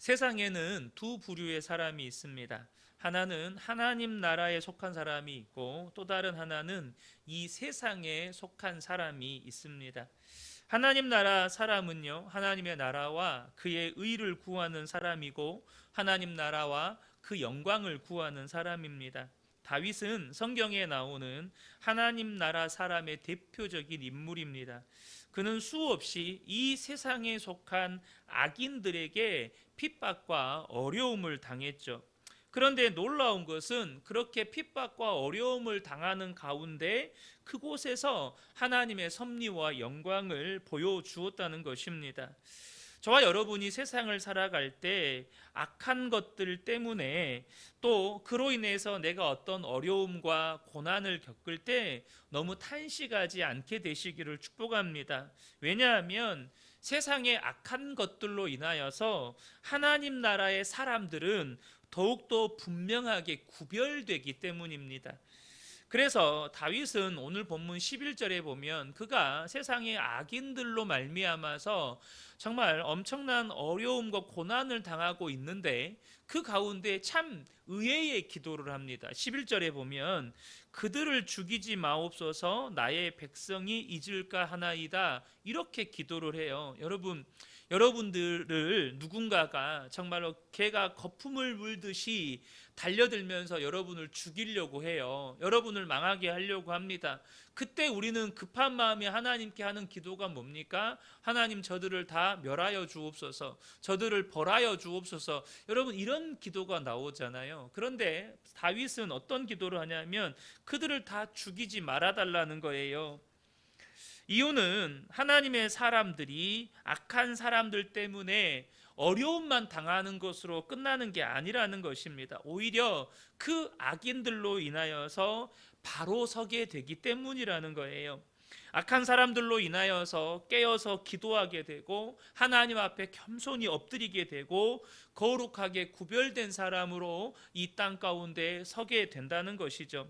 세상에는 두 부류의 사람이 있습니다. 하나는 하나님 나라에 속한 사람이 있고 또 다른 하나는 이 세상에 속한 사람이 있습니다. 하나님 나라 사람은요, 하나님의 나라와 그의 의를 구하는 사람이고 하나님 나라와 그 영광을 구하는 사람입니다. 다윗은 성경에 나오는 하나님 나라 사람의 대표적인 인물입니다. 그는 수없이 이 세상에 속한 악인들에게 핍박과 어려움을 당했죠. 그런데 놀라운 것은 그렇게 핍박과 어려움을 당하는 가운데 그곳에서 하나님의 섭리와 영광을 보여주었다는 것입니다. 저와 여러분이 세상을 살아갈 때 악한 것들 때문에 또 그로 인해서 내가 어떤 어려움과 고난을 겪을 때 너무 탄식하지 않게 되시기를 축복합니다. 왜냐하면 세상의 악한 것들로 인하여서 하나님 나라의 사람들은 더욱더 분명하게 구별되기 때문입니다. 그래서 다윗은 오늘 본문 11절에 보면 그가 세상의 악인들로 말미암아서 정말 엄청난 어려움과 고난을 당하고 있는데 그 가운데 참 의외의 기도를 합니다. 11절에 보면 그들을 죽이지 마옵소서 나의 백성이 잊을까 하나이다, 이렇게 기도를 해요. 여러분들을 누군가가 정말로 개가 거품을 물듯이 달려들면서 여러분을 죽이려고 해요. 여러분을 망하게 하려고 합니다. 그때 우리는 급한 마음에 하나님께 하는 기도가 뭡니까? 하나님, 저들을 다 멸하여 주옵소서, 저들을 벌하여 주옵소서. 여러분, 이런 기도가 나오잖아요. 그런데 다윗은 어떤 기도를 하냐면 그들을 다 죽이지 말아달라는 거예요. 이유는 하나님의 사람들이 악한 사람들 때문에 어려움만 당하는 것으로 끝나는 게 아니라는 것입니다. 오히려 그 악인들로 인하여서 바로 서게 되기 때문이라는 거예요. 악한 사람들로 인하여서 깨어서 기도하게 되고 하나님 앞에 겸손히 엎드리게 되고 거룩하게 구별된 사람으로 이 땅 가운데 서게 된다는 것이죠.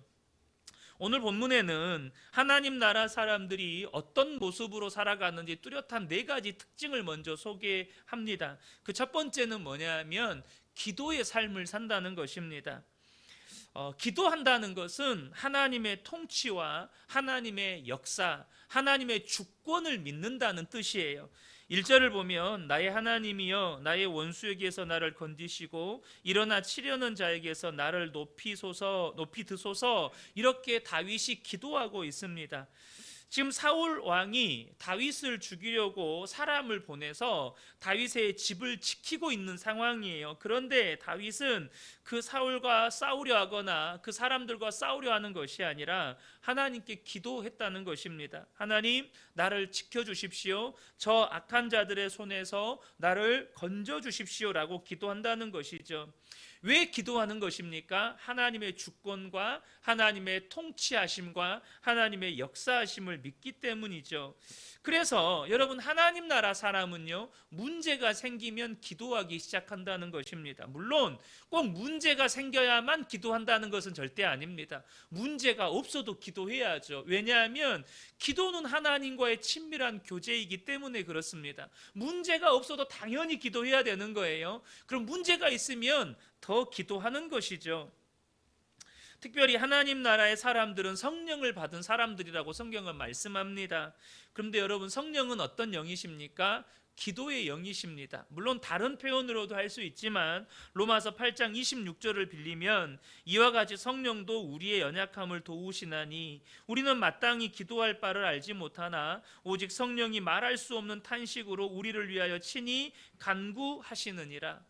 오늘 본문에는 하나님 나라 사람들이 어떤 모습으로 살아가는지 뚜렷한 네 가지 특징을 먼저 소개합니다. 그 첫 번째는 뭐냐면 기도의 삶을 산다는 것입니다. 기도한다는 것은 하나님의 통치와 하나님의 역사, 하나님의 주권을 믿는다는 뜻이에요. 1절을 보면 나의 하나님이여 나의 원수에게서 나를 건지시고 일어나 치려는 자에게서 나를 높이 드소서, 이렇게 다윗이 기도하고 있습니다. 지금 사울 왕이 다윗을 죽이려고 사람을 보내서 다윗의 집을 지키고 있는 상황이에요. 그런데 다윗은 그 사울과 싸우려 하거나 그 사람들과 싸우려 하는 것이 아니라 하나님께 기도했다는 것입니다. 하나님, 나를 지켜주십시오. 저 악한 자들의 손에서 나를 건져주십시오라고 기도한다는 것이죠. 왜 기도하는 것입니까? 하나님의 주권과 하나님의 통치하심과 하나님의 역사하심을 믿기 때문이죠. 그래서 여러분, 하나님 나라 사람은요, 문제가 생기면 기도하기 시작한다는 것입니다. 물론 꼭 문제가 생겨야만 기도한다는 것은 절대 아닙니다. 문제가 없어도 기도해야죠. 왜냐하면 기도는 하나님과의 친밀한 교제이기 때문에 그렇습니다. 문제가 없어도 당연히 기도해야 되는 거예요. 그럼 문제가 있으면 더 기도하는 것이죠. 특별히 하나님 나라의 사람들은 성령을 받은 사람들이라고 성경은 말씀합니다. 그런데 여러분, 성령은 어떤 영이십니까? 기도의 영이십니다. 물론 다른 표현으로도 할 수 있지만 로마서 8장 26절을 빌리면 이와 같이 성령도 우리의 연약함을 도우시나니 우리는 마땅히 기도할 바를 알지 못하나 오직 성령이 말할 수 없는 탄식으로 우리를 위하여 친히 간구하시느니라.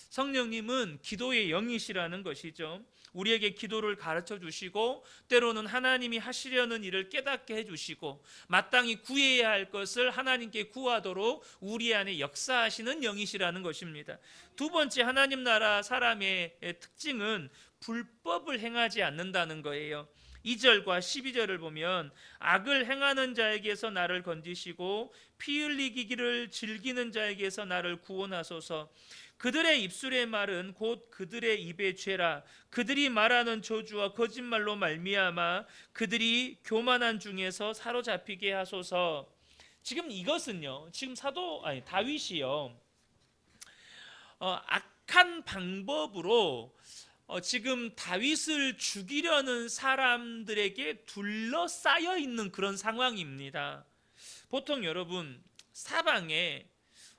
성령님은 기도의 영이시라는 것이죠. 우리에게 기도를 가르쳐 주시고 때로는 하나님이 하시려는 일을 깨닫게 해주시고 마땅히 구해야 할 것을 하나님께 구하도록 우리 안에 역사하시는 영이시라는 것입니다. 두 번째, 하나님 나라 사람의 특징은 불법을 행하지 않는다는 거예요. 2절과 12절을 보면 악을 행하는 자에게서 나를 건지시고 피 흘리기를 즐기는 자에게서 나를 구원하소서. 그들의 입술의 말은 곧 그들의 입의 죄라. 그들이 말하는 저주와 거짓말로 말미암아 그들이 교만한 중에서 사로잡히게 하소서. 지금 이것은요, 지금 다윗이요, 악한 방법으로 지금 다윗을 죽이려는 사람들에게 둘러싸여 있는 그런 상황입니다. 보통 여러분 사방에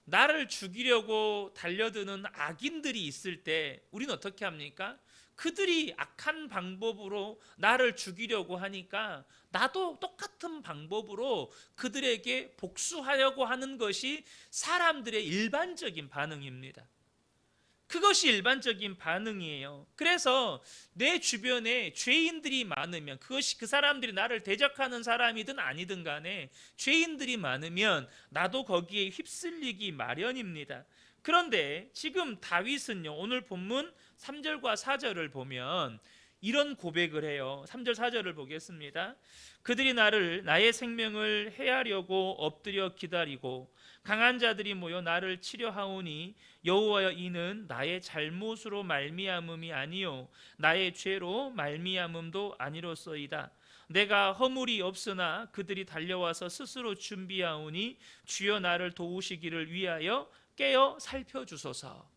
나를 죽이려고 달려드는 악인들이 있을 때 우리는 어떻게 합니까? 그들이 악한 방법으로 나를 죽이려고 하니까 나도 똑같은 방법으로 그들에게 복수하려고 하는 것이 사람들의 일반적인 반응입니다. 그것이 일반적인 반응이에요. 그래서 내 주변에 죄인들이 많으면, 그것이 그 사람들이 나를 대적하는 사람이든 아니든 간에 죄인들이 많으면 나도 거기에 휩쓸리기 마련입니다. 그런데 지금 다윗은요, 오늘 본문 3절과 4절을 보면 이런 고백을 해요. 3절 4절을 보겠습니다. 그들이 나의 생명을 해하려고 엎드려 기다리고 강한 자들이 모여 나를 치려 하오니 여호와여, 이는 나의 잘못으로 말미암음이 아니요 나의 죄로 말미암음도 아니로소이다. 내가 허물이 없으나 그들이 달려와서 스스로 준비하오니 주여 나를 도우시기를 위하여 깨어 살펴주소서.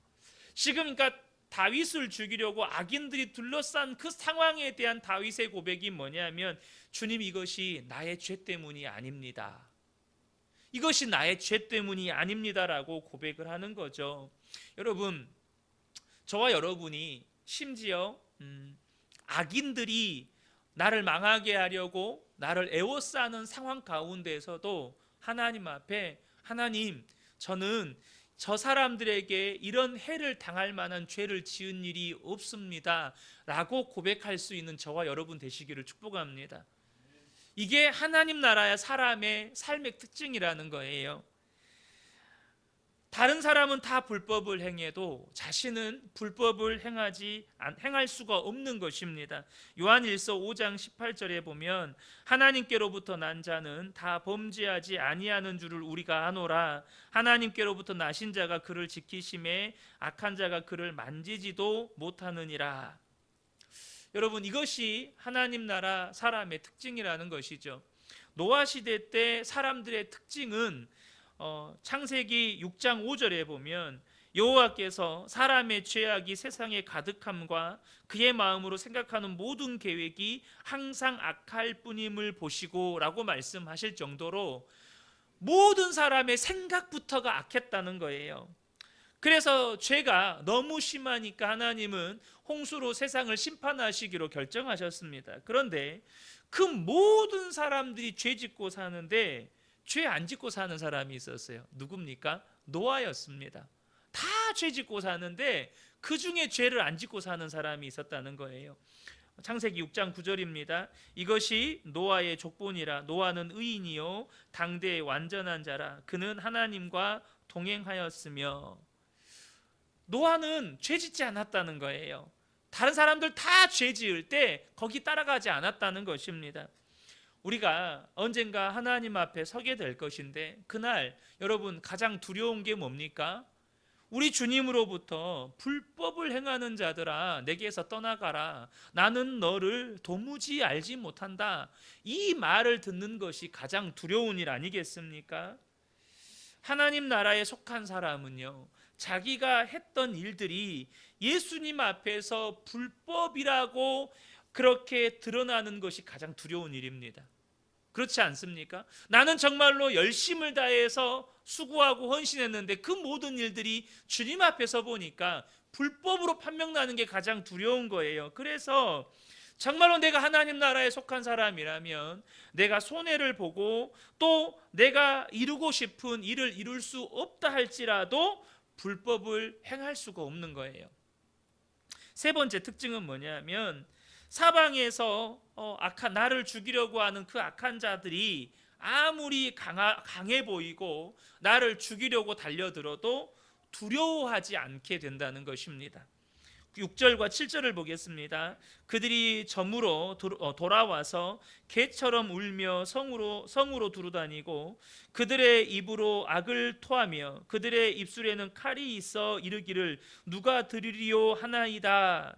지금 그러니까 다윗을 죽이려고 악인들이 둘러싼 그 상황에 대한 다윗의 고백이 뭐냐면, 주님, 이것이 나의 죄 때문이 아닙니다. 이것이 나의 죄 때문이 아닙니다라고 고백을 하는 거죠. 여러분, 저와 여러분이 심지어 악인들이 나를 망하게 하려고 나를 애워싸는 상황 가운데에서도 하나님 앞에, 하나님, 저는 저 사람들에게 이런 해를 당할 만한 죄를 지은 일이 없습니다 라고 고백할 수 있는 저와 여러분 되시기를 축복합니다. 이게 하나님 나라의 사람의 삶의 특징이라는 거예요. 다른 사람은 다 불법을 행해도 자신은 불법을 행할 수가 없는 것입니다. 요한일서 5장 18절에 보면 하나님께로부터 난 자는 다 범죄하지 아니하는 줄을 우리가 아노라. 하나님께로부터 나신 자가 그를 지키심에 악한 자가 그를 만지지도 못하느니라. 여러분, 이것이 하나님 나라 사람의 특징이라는 것이죠. 노아 시대 때 사람들의 특징은 창세기 6장 5절에 보면 여호와께서 사람의 죄악이 세상에 가득함과 그의 마음으로 생각하는 모든 계획이 항상 악할 뿐임을 보시고 라고 말씀하실 정도로 모든 사람의 생각부터가 악했다는 거예요. 그래서 죄가 너무 심하니까 하나님은 홍수로 세상을 심판하시기로 결정하셨습니다. 그런데 그 모든 사람들이 죄 짓고 사는데 죄 안 짓고 사는 사람이 있었어요. 누굽니까? 노아였습니다. 다 죄 짓고 사는데 그 중에 죄를 안 짓고 사는 사람이 있었다는 거예요. 창세기 6장 9절입니다. 이것이 노아의 족본이라. 노아는 의인이요 당대의 완전한 자라. 그는 하나님과 동행하였으며. 노아는 죄 짓지 않았다는 거예요. 다른 사람들 다 죄 지을 때 거기 따라가지 않았다는 것입니다. 우리가 언젠가 하나님 앞에 서게 될 것인데 그날 여러분 가장 두려운 게 뭡니까? 우리 주님으로부터 불법을 행하는 자들아 내게서 떠나가라. 나는 너를 도무지 알지 못한다. 이 말을 듣는 것이 가장 두려운 일 아니겠습니까? 하나님 나라에 속한 사람은요, 자기가 했던 일들이 예수님 앞에서 불법이라고 그렇게 드러나는 것이 가장 두려운 일입니다. 그렇지 않습니까? 나는 정말로 열심을 다해서 수고하고 헌신했는데 그 모든 일들이 주님 앞에서 보니까 불법으로 판명나는 게 가장 두려운 거예요. 그래서 정말로 내가 하나님 나라에 속한 사람이라면 내가 손해를 보고 또 내가 이루고 싶은 일을 이룰 수 없다 할지라도 불법을 행할 수가 없는 거예요. 세 번째 특징은 뭐냐면 사방에서 나를 죽이려고 하는 그 악한 자들이 아무리 강해 보이고 나를 죽이려고 달려들어도 두려워하지 않게 된다는 것입니다. 6절과 7절을 보겠습니다. 그들이 점으로 돌아와서 개처럼 울며 성으로 두루다니고 그들의 입으로 악을 토하며 그들의 입술에는 칼이 있어 이르기를 누가 들으리요 하나이다.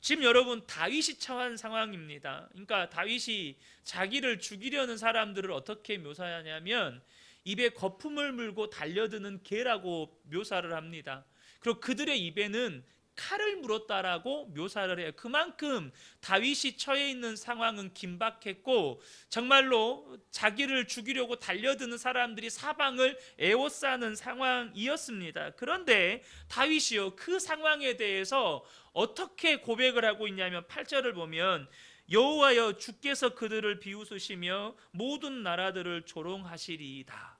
지금 여러분 다윗이 처한 상황입니다. 그러니까 다윗이 자기를 죽이려는 사람들을 어떻게 묘사하냐면 입에 거품을 물고 달려드는 개라고 묘사를 합니다. 그리고 그들의 입에는 칼을 물었다라고 묘사를 해요. 그만큼 다윗이 처해 있는 상황은 긴박했고 정말로 자기를 죽이려고 달려드는 사람들이 사방을 에워싸는 상황이었습니다. 그런데 다윗이요, 그 상황에 대해서 어떻게 고백을 하고 있냐면 8절을 보면 여호와여 주께서 그들을 비웃으시며 모든 나라들을 조롱하시리이다.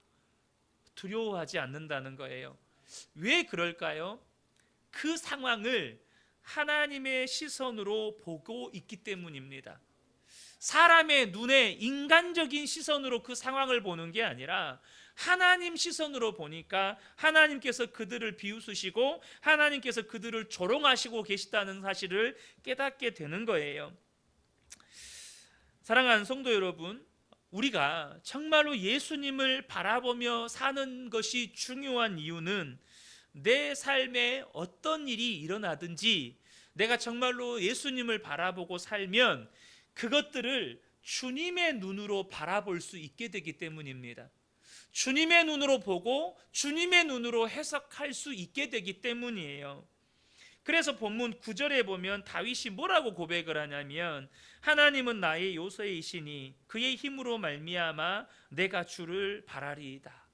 두려워하지 않는다는 거예요. 왜 그럴까요? 그 상황을 하나님의 시선으로 보고 있기 때문입니다. 사람의 눈에 인간적인 시선으로 그 상황을 보는 게 아니라 하나님 시선으로 보니까 하나님께서 그들을 비웃으시고 하나님께서 그들을 조롱하시고 계시다는 사실을 깨닫게 되는 거예요. 사랑하는 성도 여러분, 우리가 정말로 예수님을 바라보며 사는 것이 중요한 이유는 내 삶에 어떤 일이 일어나든지 내가 정말로 예수님을 바라보고 살면 그것들을 주님의 눈으로 바라볼 수 있게 되기 때문입니다. 주님의 눈으로 보고 주님의 눈으로 해석할 수 있게 되기 때문이에요. 그래서 본문 9절에 보면 다윗이 뭐라고 고백을 하냐면 하나님은 나의 요새이시니 그의 힘으로 말미암아 내가 주를 바라리이다.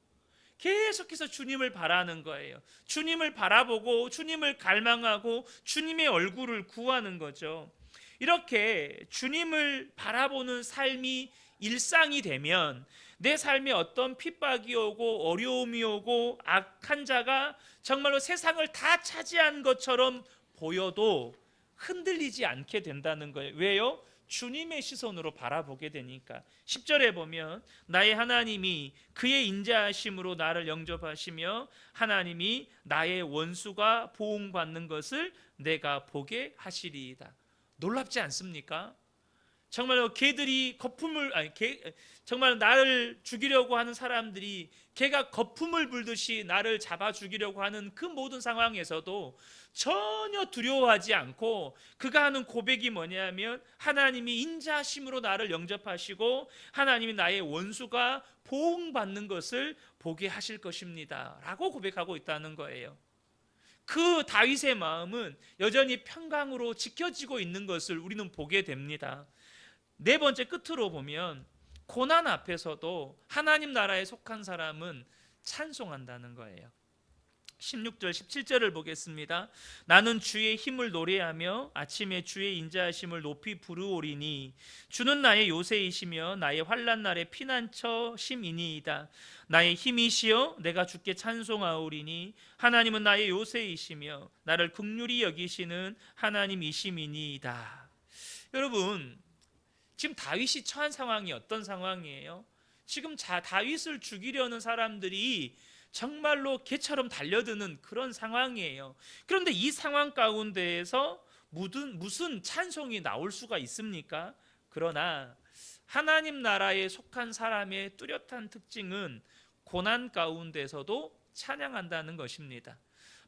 계속해서 주님을 바라는 거예요. 주님을 바라보고 주님을 갈망하고 주님의 얼굴을 구하는 거죠. 이렇게 주님을 바라보는 삶이 일상이 되면 내 삶에 어떤 핍박이 오고 어려움이 오고 악한 자가 정말로 세상을 다 차지한 것처럼 보여도 흔들리지 않게 된다는 거예요. 왜요? 주님의 시선으로 바라보게 되니까. 10절에 보면 나의 하나님이 그의 인자하심으로 나를 영접하시며 하나님이 나의 원수가 보응받는 것을 내가 보게 하시리이다. 놀랍지 않습니까? 정말로 개들이 정말 나를 죽이려고 하는 사람들이 개가 거품을 불듯이 나를 잡아 죽이려고 하는 그 모든 상황에서도 전혀 두려워하지 않고 그가 하는 고백이 뭐냐면 하나님이 인자하심으로 나를 영접하시고 하나님이 나의 원수가 보응받는 것을 보게 하실 것입니다 라고 고백하고 있다는 거예요. 그 다윗의 마음은 여전히 평강으로 지켜지고 있는 것을 우리는 보게 됩니다. 네 번째 끝으로 보면 고난 앞에서도 하나님 나라에 속한 사람은 찬송한다는 거예요. 16절 17절을 보겠습니다. 나는 주의 힘을 노래하며 아침에 주의 인자하심을 높이 부르오리니 주는 나의 요새이시며 나의 환난 날의 피난처 심이니이다. 나의 힘이시여 내가 주께 찬송하오리니 하나님은 나의 요새이시며 나를 긍휼히 여기시는 하나님이심이니이다. 여러분, 지금 다윗이 처한 상황이 어떤 상황이에요? 지금 다윗을 죽이려는 사람들이 정말로 개처럼 달려드는 그런 상황이에요. 그런데 이 상황 가운데에서 무슨 찬송이 나올 수가 있습니까? 그러나 하나님 나라에 속한 사람의 뚜렷한 특징은 고난 가운데서도 찬양한다는 것입니다.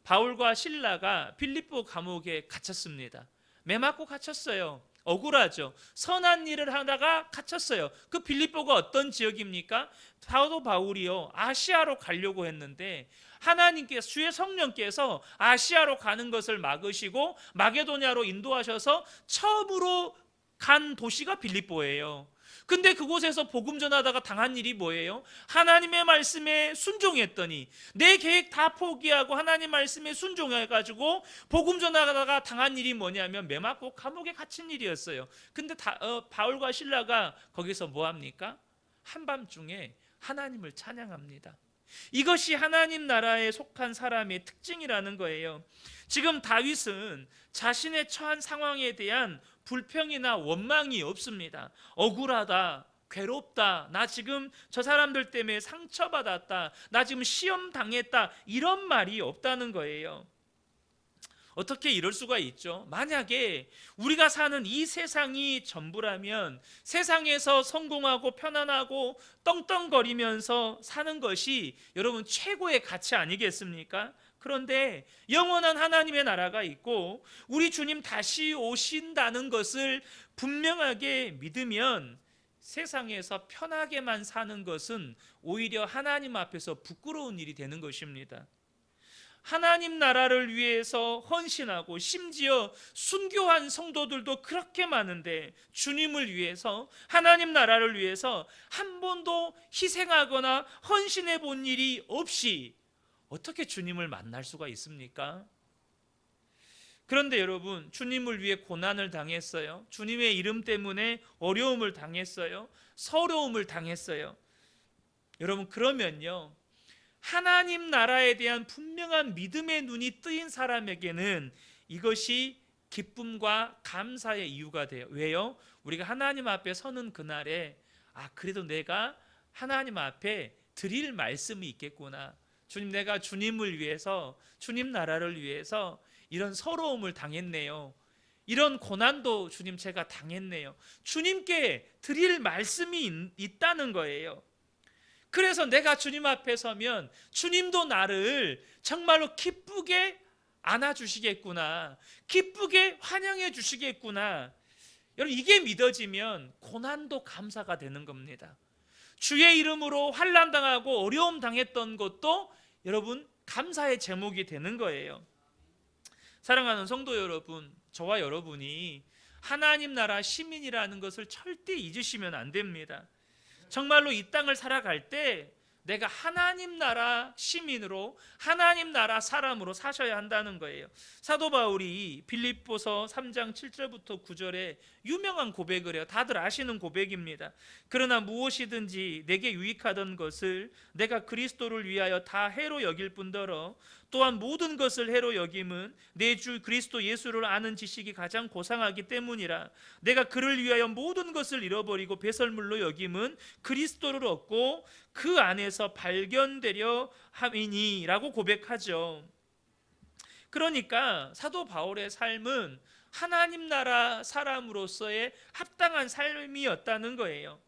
바울과 실라가 빌립보 감옥에 갇혔습니다. 매 맞고 갇혔어요. 억울하죠. 선한 일을 하다가 갇혔어요. 그 빌립보가 어떤 지역입니까? 사도 바울이요, 아시아로 가려고 했는데 하나님께서, 주의 성령께서 아시아로 가는 것을 막으시고 마게도냐로 인도하셔서 처음으로 간 도시가 빌립보예요. 근데 그곳에서 복음 전하다가 당한 일이 뭐예요? 하나님의 말씀에 순종했더니 내 계획 다 포기하고 하나님 말씀에 순종해가지고 복음 전하다가 당한 일이 뭐냐면 매 맞고 감옥에 갇힌 일이었어요. 근데 바울과 실라가 거기서 뭐합니까? 한밤중에 하나님을 찬양합니다. 이것이 하나님 나라에 속한 사람의 특징이라는 거예요. 지금 다윗은 자신의 처한 상황에 대한 불평이나 원망이 없습니다. 억울하다, 괴롭다, 나 지금 저 사람들 때문에 상처받았다, 나 지금 시험 당했다, 이런 말이 없다는 거예요. 어떻게 이럴 수가 있죠? 만약에 우리가 사는 이 세상이 전부라면 세상에서 성공하고 편안하고 떵떵거리면서 사는 것이 여러분 최고의 가치 아니겠습니까? 그런데 영원한 하나님의 나라가 있고 우리 주님 다시 오신다는 것을 분명하게 믿으면 세상에서 편하게만 사는 것은 오히려 하나님 앞에서 부끄러운 일이 되는 것입니다. 하나님 나라를 위해서 헌신하고 심지어 순교한 성도들도 그렇게 많은데, 주님을 위해서, 하나님 나라를 위해서 한 번도 희생하거나 헌신해 본 일이 없이 어떻게 주님을 만날 수가 있습니까? 그런데 여러분, 주님을 위해 고난을 당했어요. 주님의 이름 때문에 어려움을 당했어요. 서러움을 당했어요. 여러분, 그러면요, 하나님 나라에 대한 분명한 믿음의 눈이 뜨인 사람에게는 이것이 기쁨과 감사의 이유가 돼요. 왜요? 우리가 하나님 앞에 서는 그날에, 그래도 내가 하나님 앞에 드릴 말씀이 있겠구나. 주님, 내가 주님을 위해서, 주님 나라를 위해서 이런 서러움을 당했네요. 이런 고난도 주님 제가 당했네요. 주님께 드릴 말씀이 있다는 거예요. 그래서 내가 주님 앞에 서면 주님도 나를 정말로 기쁘게 안아주시겠구나, 기쁘게 환영해 주시겠구나. 여러분, 이게 믿어지면 고난도 감사가 되는 겁니다. 주의 이름으로 환난 당하고 어려움 당했던 것도 여러분 감사의 제목이 되는 거예요. 사랑하는 성도 여러분, 저와 여러분이 하나님 나라 시민이라는 것을 절대 잊으시면 안 됩니다. 정말로 이 땅을 살아갈 때 내가 하나님 나라 시민으로, 하나님 나라 사람으로 사셔야 한다는 거예요. 사도 바울이 빌립보서 3장 7절부터 9절에 유명한 고백을 해요. 다들 아시는 고백입니다. 그러나 무엇이든지 내게 유익하던 것을 내가 그리스도를 위하여 다 해로 여길 뿐더러 또한 모든 것을 해로 여김은 내 주 그리스도 예수를 아는 지식이 가장 고상하기 때문이라. 내가 그를 위하여 모든 것을 잃어버리고 배설물로 여김은 그리스도를 얻고 그 안에서 발견되려 함이니라고 고백하죠. 그러니까 사도 바울의 삶은 하나님 나라 사람으로서의 합당한 삶이었다는 거예요.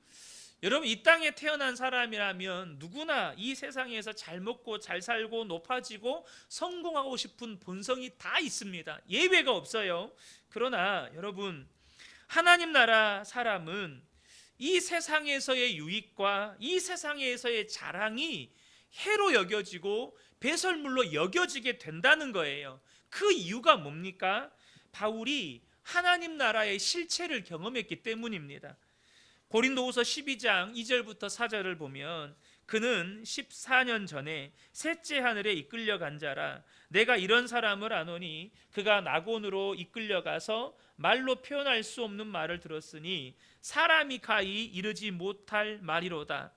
여러분, 이 땅에 태어난 사람이라면 누구나 이 세상에서 잘 먹고 잘 살고 높아지고 성공하고 싶은 본성이 다 있습니다. 예외가 없어요. 그러나 여러분, 하나님 나라 사람은 이 세상에서의 유익과 이 세상에서의 자랑이 해로 여겨지고 배설물로 여겨지게 된다는 거예요. 그 이유가 뭡니까? 바울이 하나님 나라의 실체를 경험했기 때문입니다. 고린도후서 12장 2절부터 4절을 보면, 그는 14년 전에 셋째 하늘에 이끌려간 자라. 내가 이런 사람을 아노니 그가 낙원으로 이끌려가서 말로 표현할 수 없는 말을 들었으니 사람이 가히 이르지 못할 말이로다.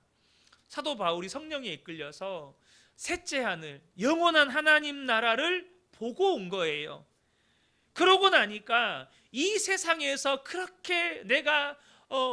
사도 바울이 성령에 이끌려서 셋째 하늘, 영원한 하나님 나라를 보고 온 거예요. 그러고 나니까 이 세상에서 그렇게 내가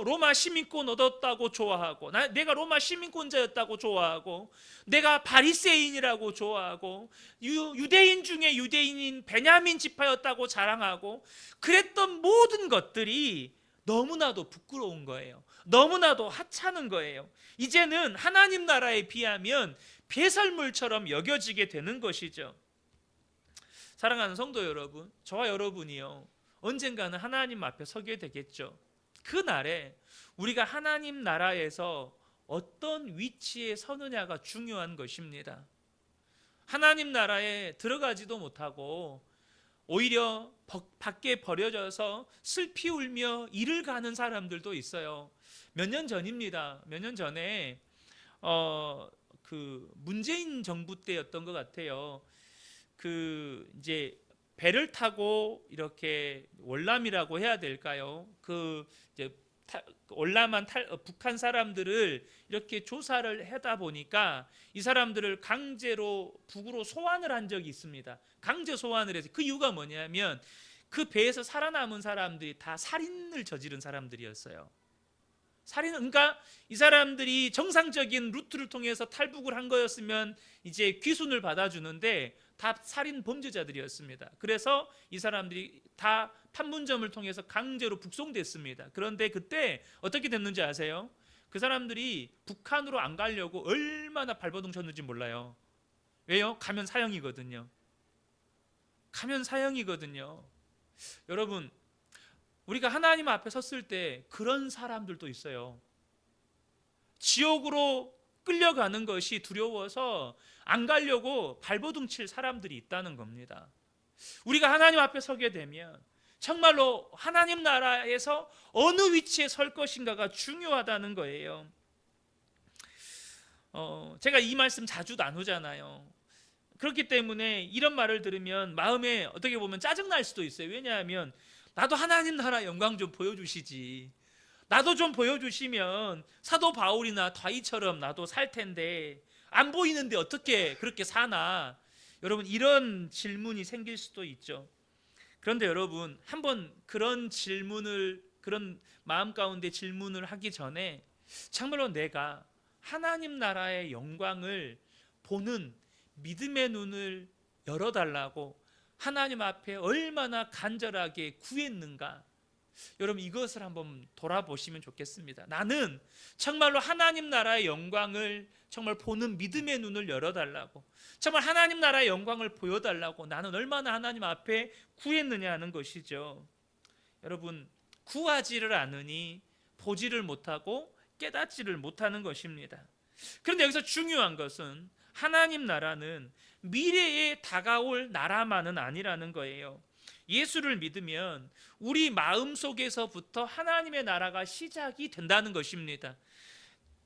로마 시민권 얻었다고 좋아하고, 내가 로마 시민권자였다고 좋아하고, 내가 바리새인이라고 좋아하고, 유대인 중에 유대인인 베냐민 지파였다고 자랑하고, 그랬던 모든 것들이 너무나도 부끄러운 거예요. 너무나도 하찮은 거예요. 이제는 하나님 나라에 비하면 배설물처럼 여겨지게 되는 것이죠. 사랑하는 성도 여러분, 저와 여러분이요, 언젠가는 하나님 앞에 서게 되겠죠. 그날에 우리가 하나님 나라에서 어떤 위치에 서느냐가 중요한 것입니다. 하나님 나라에 들어가지도 못하고 오히려 밖에 버려져서 슬피 울며 일을 가는 사람들도 있어요. 몇 년 전입니다. 몇 년 전에 그 문재인 정부 때였던 것 같아요. 그 이제 배를 타고 이렇게 월남이라고 해야 될까요? 그 이제 월남한 북한 사람들을 이렇게 조사를 하다 보니까 이 사람들을 강제로 북으로 소환을 한 적이 있습니다. 강제 소환을 해서, 그 이유가 뭐냐면 그 배에서 살아남은 사람들이 다 살인을 저지른 사람들이었어요. 그러니까 이 사람들이 정상적인 루트를 통해서 탈북을 한 거였으면 이제 귀순을 받아주는데 다 살인 범죄자들이었습니다. 그래서 이 사람들이 다 판문점을 통해서 강제로 북송됐습니다. 그런데 그때 어떻게 됐는지 아세요? 그 사람들이 북한으로 안 가려고 얼마나 발버둥 쳤는지 몰라요. 왜요? 가면 사형이거든요. 가면 사형이거든요. 여러분, 우리가 하나님 앞에 섰을 때 그런 사람들도 있어요. 지옥으로 끌려가는 것이 두려워서 안 가려고 발버둥 칠 사람들이 있다는 겁니다. 우리가 하나님 앞에 서게 되면 정말로 하나님 나라에서 어느 위치에 설 것인가가 중요하다는 거예요. 제가 이 말씀 자주 나누잖아요. 그렇기 때문에 이런 말을 들으면 마음에 어떻게 보면 짜증날 수도 있어요. 왜냐하면 나도 하나님 나라 영광 좀 보여주시지, 나도 좀 보여주시면 사도 바울이나 다윗처럼 나도 살 텐데 안 보이는데 어떻게 그렇게 사나, 여러분 이런 질문이 생길 수도 있죠. 그런데 여러분, 한번 그런 마음 가운데 질문을 하기 전에 정말로 내가 하나님 나라의 영광을 보는 믿음의 눈을 열어달라고 하나님 앞에 얼마나 간절하게 구했는가, 여러분 이것을 한번 돌아보시면 좋겠습니다. 나는 정말로 하나님 나라의 영광을 정말 보는 믿음의 눈을 열어달라고, 정말 하나님 나라의 영광을 보여달라고 나는 얼마나 하나님 앞에 구했느냐 하는 것이죠. 여러분, 구하지를 않으니 보지를 못하고 깨닫지를 못하는 것입니다. 그런데 여기서 중요한 것은 하나님 나라는 미래에 다가올 나라만은 아니라는 거예요. 예수를 믿으면 우리 마음속에서부터 하나님의 나라가 시작이 된다는 것입니다.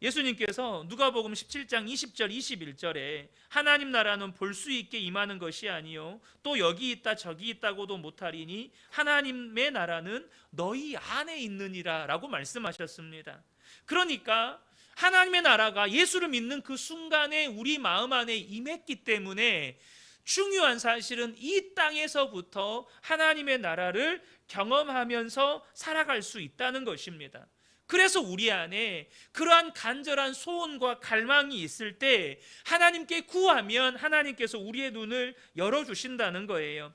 예수님께서 누가복음 17장 20절 21절에 하나님 나라는 볼 수 있게 임하는 것이 아니요 또 여기 있다 저기 있다고도 못하리니 하나님의 나라는 너희 안에 있느니라 라고 말씀하셨습니다. 그러니까 하나님의 나라가 예수를 믿는 그 순간에 우리 마음 안에 임했기 때문에 중요한 사실은 이 땅에서부터 하나님의 나라를 경험하면서 살아갈 수 있다는 것입니다. 그래서 우리 안에 그러한 간절한 소원과 갈망이 있을 때 하나님께 구하면 하나님께서 우리의 눈을 열어주신다는 거예요.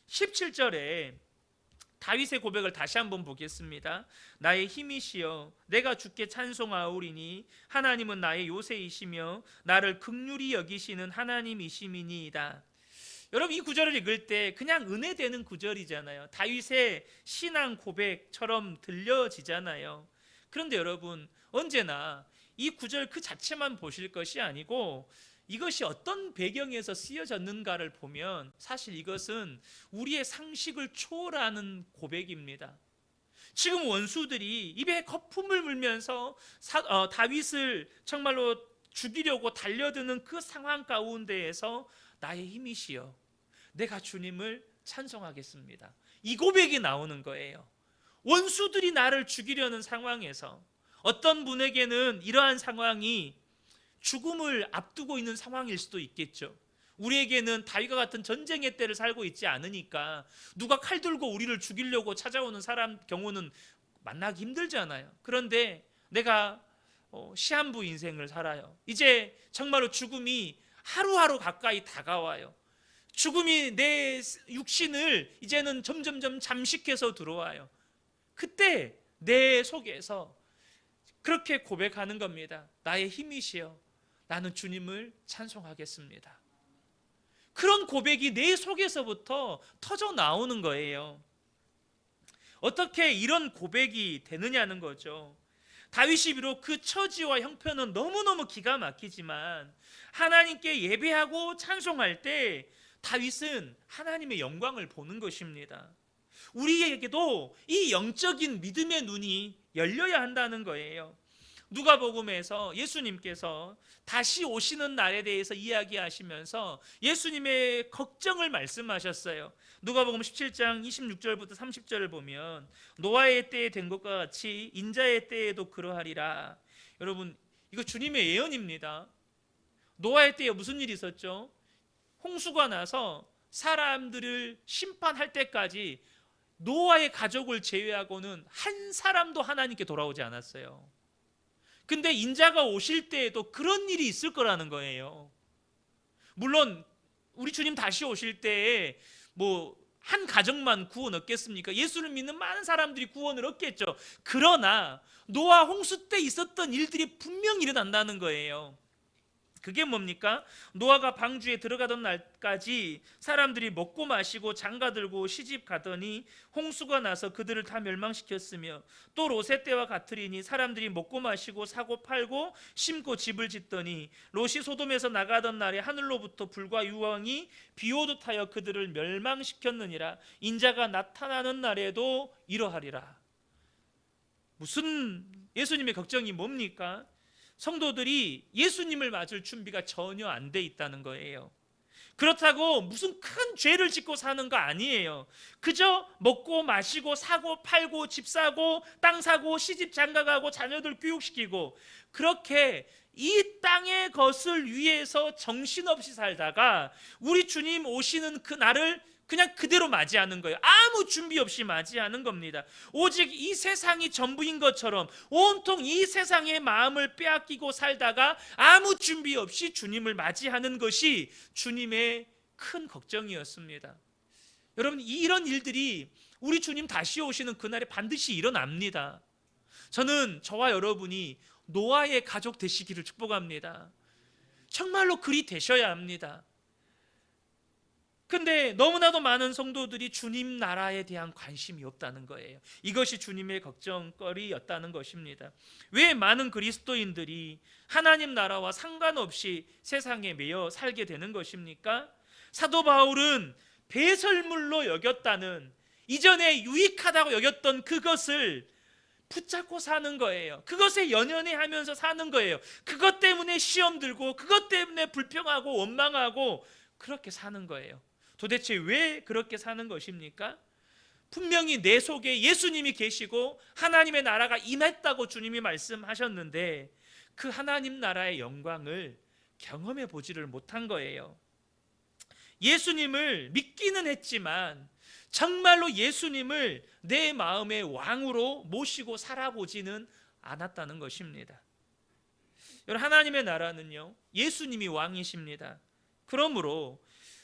17절에 다윗의 고백을 다시 한번 보겠습니다. 나의 힘이시여 내가 주께 찬송하오리니 하나님은 나의 요새이시며 나를 긍휼히 여기시는 하나님이심이니이다. 여러분, 이 구절을 읽을 때 그냥 은혜되는 구절이잖아요. 다윗의 신앙 고백처럼 들려지잖아요. 그런데 여러분, 언제나 이 구절 그 자체만 보실 것이 아니고 이것이 어떤 배경에서 쓰여졌는가를 보면 사실 이것은 우리의 상식을 초월하는 고백입니다. 지금 원수들이 입에 거품을 물면서 다윗을 정말로 죽이려고 달려드는 그 상황 가운데에서 나의 힘이시여 내가 주님을 찬송하겠습니다, 이 고백이 나오는 거예요. 원수들이 나를 죽이려는 상황에서 어떤 분에게는 이러한 상황이 죽음을 앞두고 있는 상황일 수도 있겠죠. 우리에게는 다윗과 같은 전쟁의 때를 살고 있지 않으니까 누가 칼 들고 우리를 죽이려고 찾아오는 사람 경우는 만나기 힘들잖아요. 그런데 내가 시한부 인생을 살아요. 이제 정말로 죽음이 하루하루 가까이 다가와요. 죽음이 내 육신을 이제는 점점점 잠식해서 들어와요. 그때 내 속에서 그렇게 고백하는 겁니다. 나의 힘이시여 나는 주님을 찬송하겠습니다. 그런 고백이 내 속에서부터 터져 나오는 거예요. 어떻게 이런 고백이 되느냐는 거죠. 다윗이 비록 그 처지와 형편은 너무너무 기가 막히지만 하나님께 예배하고 찬송할 때 다윗은 하나님의 영광을 보는 것입니다. 우리에게도 이 영적인 믿음의 눈이 열려야 한다는 거예요. 누가복음에서 예수님께서 다시 오시는 날에 대해서 이야기하시면서 예수님의 걱정을 말씀하셨어요. 누가복음 17장 26절부터 30절을 보면 노아의 때에 된 것과 같이 인자의 때에도 그러하리라. 여러분, 이거 주님의 예언입니다. 노아의 때에 무슨 일이 있었죠? 홍수가 나서 사람들을 심판할 때까지 노아의 가족을 제외하고는 한 사람도 하나님께 돌아오지 않았어요. 근데 인자가 오실 때에도 그런 일이 있을 거라는 거예요. 물론 우리 주님 다시 오실 때에 한 가정만 구원 얻겠습니까? 예수를 믿는 많은 사람들이 구원을 얻겠죠. 그러나 노아 홍수 때 있었던 일들이 분명히 일어난다는 거예요. 그게 뭡니까? 노아가 방주에 들어가던 날까지 사람들이 먹고 마시고 장가들고 시집 가더니 홍수가 나서 그들을 다 멸망시켰으며, 또 롯의 때와 같으리니 사람들이 먹고 마시고 사고 팔고 심고 집을 짓더니 롯이 소돔에서 나가던 날에 하늘로부터 불과 유황이 비오듯 하여 그들을 멸망시켰느니라. 인자가 나타나는 날에도 이러하리라. 무슨 예수님의 걱정이 뭡니까? 성도들이 예수님을 맞을 준비가 전혀 안 돼 있다는 거예요. 그렇다고 무슨 큰 죄를 짓고 사는 거 아니에요. 그저 먹고 마시고 사고 팔고 집 사고 땅 사고 시집 장가가고 자녀들 교육시키고, 그렇게 이 땅의 것을 위해서 정신없이 살다가 우리 주님 오시는 그 날을 그냥 그대로 맞이하는 거예요. 아무 준비 없이 맞이하는 겁니다. 오직 이 세상이 전부인 것처럼 온통 이 세상의 마음을 빼앗기고 살다가 아무 준비 없이 주님을 맞이하는 것이 주님의 큰 걱정이었습니다. 여러분, 이런 일들이 우리 주님 다시 오시는 그날에 반드시 일어납니다. 저는 저와 여러분이 노아의 가족 되시기를 축복합니다. 정말로 그리 되셔야 합니다. 근데 너무나도 많은 성도들이 주님 나라에 대한 관심이 없다는 거예요. 이것이 주님의 걱정거리였다는 것입니다. 왜 많은 그리스도인들이 하나님 나라와 상관없이 세상에 매여 살게 되는 것입니까? 사도 바울은 배설물로 여겼다는, 이전에 유익하다고 여겼던 그것을 붙잡고 사는 거예요. 그것에 연연해 하면서 사는 거예요. 그것 때문에 시험 들고 그것 때문에 불평하고 원망하고 그렇게 사는 거예요. 도대체 왜 그렇게 사는 것입니까? 분명히 내 속에 예수님이 계시고 하나님의 나라가 임했다고 주님이 말씀하셨는데 그 하나님 나라의 영광을 경험해 보지를 못한 거예요. 예수님을 믿기는 했지만 정말로 예수님을 내 마음의 왕으로 모시고 살아보지는 않았다는 것입니다. 여러분, 하나님의 나라는요, 예수님이 왕이십니다. 그러므로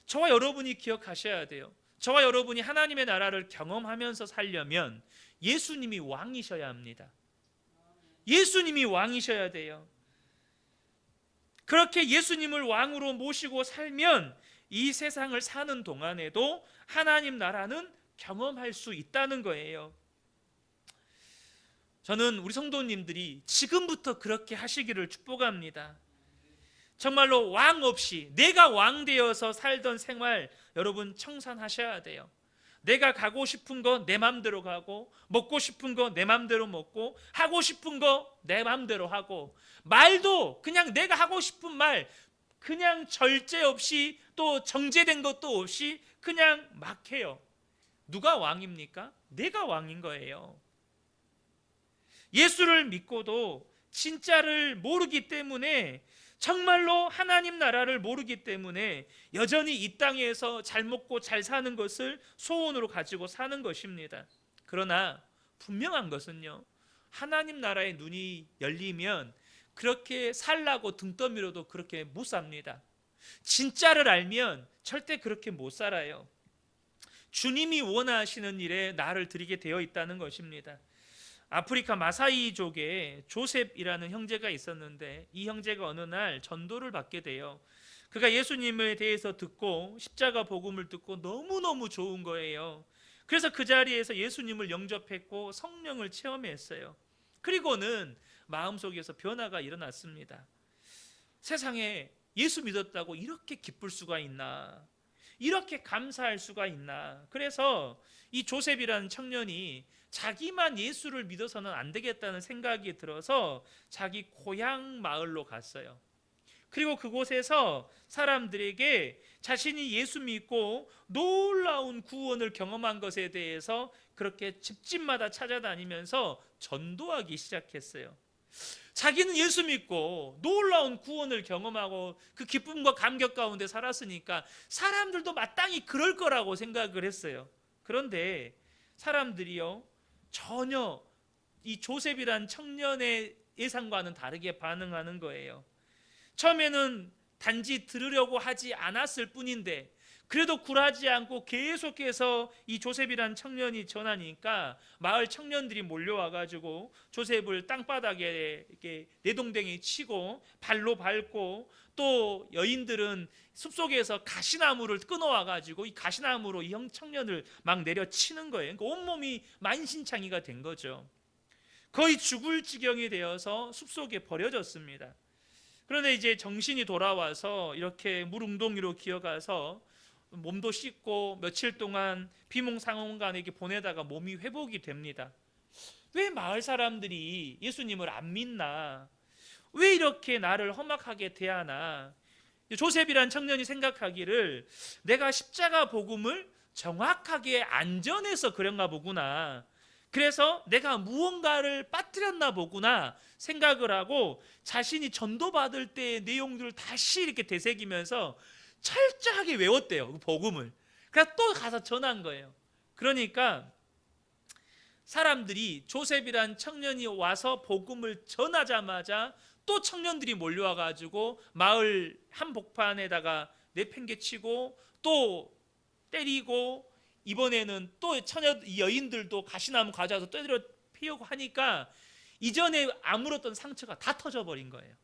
저와 여러분이 기억하셔야 돼요. 저와 여러분이 하나님의 나라를 경험하면서 살려면 예수님이 왕이셔야 합니다. 예수님이 왕이셔야 돼요. 그렇게 예수님을 왕으로 모시고 살면 이 세상을 사는 동안에도 하나님 나라는 경험할 수 있다는 거예요. 저는 우리 성도님들이 지금부터 그렇게 하시기를 축복합니다. 정말로 왕 없이 내가 왕 되어서 살던 생활 여러분 청산하셔야 돼요. 내가 가고 싶은 거 내 맘대로 가고, 먹고 싶은 거 내 맘대로 먹고, 하고 싶은 거 내 맘대로 하고, 말도 그냥 내가 하고 싶은 말 그냥 절제 없이 또 정제된 것도 없이 그냥 막 해요. 누가 왕입니까? 내가 왕인 거예요. 예수를 믿고도 진짜를 모르기 때문에, 정말로 하나님 나라를 모르기 때문에 여전히 이 땅에서 잘 먹고 잘 사는 것을 소원으로 가지고 사는 것입니다. 그러나 분명한 것은요, 하나님 나라의 눈이 열리면 그렇게 살라고 등 떠밀어도 그렇게 못 삽니다. 진짜를 알면 절대 그렇게 못 살아요. 주님이 원하시는 일에 나를 드리게 되어 있다는 것입니다. 아프리카 마사이족에 조셉이라는 형제가 있었는데 이 형제가 어느 날 전도를 받게 돼요. 그가 예수님에 대해서 듣고 십자가 복음을 듣고 너무너무 좋은 거예요. 그래서 그 자리에서 예수님을 영접했고 성령을 체험했어요. 그리고는 마음속에서 변화가 일어났습니다. 세상에 예수 믿었다고 이렇게 기쁠 수가 있나, 이렇게 감사할 수가 있나. 그래서 이 조셉이라는 청년이 자기만 예수를 믿어서는 안 되겠다는 생각이 들어서 자기 고향 마을로 갔어요. 그리고 그곳에서 사람들에게 자신이 예수 믿고 놀라운 구원을 경험한 것에 대해서 그렇게 집집마다 찾아다니면서 전도하기 시작했어요. 자기는 예수 믿고 놀라운 구원을 경험하고 그 기쁨과 감격 가운데 살았으니까 사람들도 마땅히 그럴 거라고 생각을 했어요. 그런데 사람들이요, 전혀 이 조셉이란 청년의 예상과는 다르게 반응하는 거예요. 처음에는 단지 들으려고 하지 않았을 뿐인데 그래도 굴하지 않고 계속해서 이 조셉이란 청년이 전하니까 마을 청년들이 몰려와가지고 조셉을 땅바닥에 이렇게 내동댕이 치고 발로 밟고, 또 여인들은 숲속에서 가시나무를 끊어와가지고 이 가시나무로 이 청년을 막 내려치는 거예요. 그러니까 온몸이 만신창이가 된 거죠. 거의 죽을 지경이 되어서 숲속에 버려졌습니다. 그런데 이제 정신이 돌아와서 이렇게 물웅덩이로 기어가서 몸도 씻고 며칠 동안 비몽사몽간에게 보내다가 몸이 회복이 됩니다. 왜 마을 사람들이 예수님을 안 믿나? 왜 이렇게 나를 험악하게 대하나? 조셉이란 청년이 생각하기를 내가 십자가 복음을 정확하게 안 전해서 그런가 보구나. 그래서 내가 무언가를 빠뜨렸나 보구나 생각을 하고 자신이 전도받을 때의 내용들을 다시 이렇게 되새기면서 철저하게 외웠대요, 그 복음을. 그래서 또 가서 전한 거예요. 그러니까 사람들이 조셉이란 청년이 와서 복음을 전하자마자 또 청년들이 몰려와가지고 마을 한복판에다가 내팽개치고 또 때리고, 이번에는 또 여인들도 가시나무 가져와서 때려 피우고 하니까 이전에 아물었던 상처가 다 터져버린 거예요.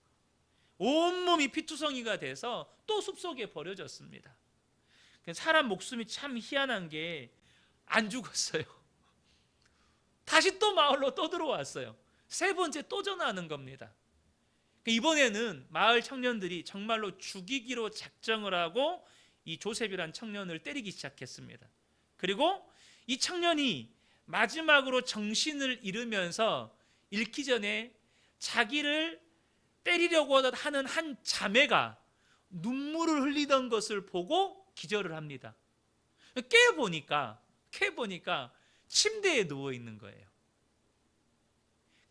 온몸이 피투성이가 돼서 또 숲속에 버려졌습니다. 사람 목숨이 참 희한한 게 안 죽었어요. 다시 또 마을로 또 들어왔어요. 세 번째 또 전화하는 겁니다. 이번에는 마을 청년들이 정말로 죽이기로 작정을 하고 이 조셉이란 청년을 때리기 시작했습니다. 그리고 이 청년이 마지막으로 정신을 잃으면서 잃기 전에 자기를 때리려고 하는 한 자매가 눈물을 흘리던 것을 보고 기절을 합니다. 깨보니까 침대에 누워 있는 거예요.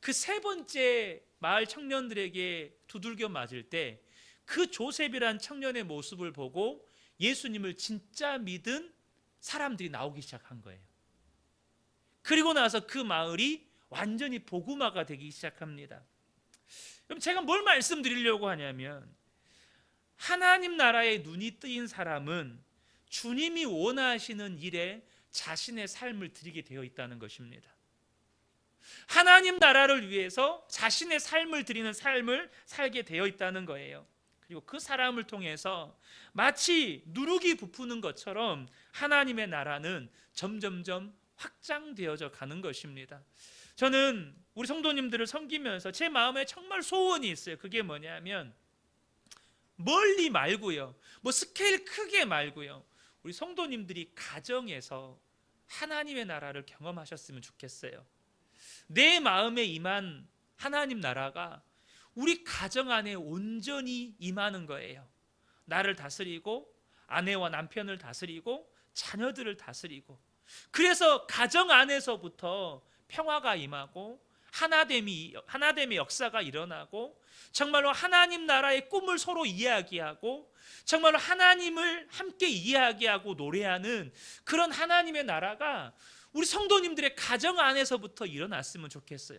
그 세 번째 마을 청년들에게 두들겨 맞을 때 그 조셉이란 청년의 모습을 보고 예수님을 진짜 믿은 사람들이 나오기 시작한 거예요. 그리고 나서 그 마을이 완전히 복음화가 되기 시작합니다. 그럼 제가 뭘 말씀드리려고 하냐면, 하나님 나라에 눈이 뜨인 사람은 주님이 원하시는 일에 자신의 삶을 드리게 되어 있다는 것입니다. 하나님 나라를 위해서 자신의 삶을 드리는 삶을 살게 되어 있다는 거예요. 그리고 그 사람을 통해서 마치 누룩이 부푸는 것처럼 하나님의 나라는 점점점 확장되어져 가는 것입니다. 저는 우리 성도님들을 섬기면서 제 마음에 정말 소원이 있어요. 그게 뭐냐면, 멀리 말고요, 스케일 크게 말고요, 우리 성도님들이 가정에서 하나님의 나라를 경험하셨으면 좋겠어요. 내 마음에 임한 하나님 나라가 우리 가정 안에 온전히 임하는 거예요. 나를 다스리고 아내와 남편을 다스리고 자녀들을 다스리고, 그래서 가정 안에서부터 평화가 임하고 하나됨의 역사가 일어나고, 정말로 하나님 나라의 꿈을 서로 이야기하고 정말로 하나님을 함께 이야기하고 노래하는 그런 하나님의 나라가 우리 성도님들의 가정 안에서부터 일어났으면 좋겠어요.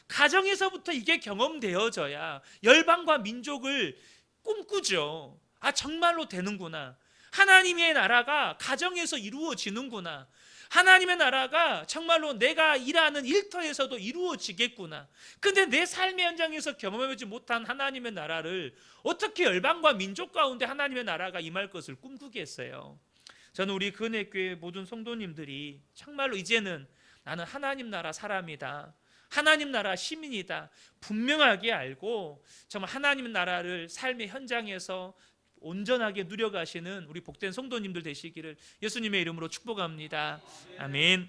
가정에서부터 이게 경험되어져야 열방과 민족을 꿈꾸죠. 아, 정말로 되는구나. 하나님의 나라가 가정에서 이루어지는구나. 하나님의 나라가 정말로 내가 일하는 일터에서도 이루어지겠구나. 근데 내 삶의 현장에서 경험해보지 못한 하나님의 나라를 어떻게 열방과 민족 가운데 하나님의 나라가 임할 것을 꿈꾸겠어요. 저는 우리 근혜교회 모든 성도님들이 정말로 이제는 나는 하나님 나라 사람이다, 하나님 나라 시민이다 분명하게 알고 정말 하나님 나라를 삶의 현장에서 온전하게 누려가시는 우리 복된 성도님들 되시기를 예수님의 이름으로 축복합니다. 아멘.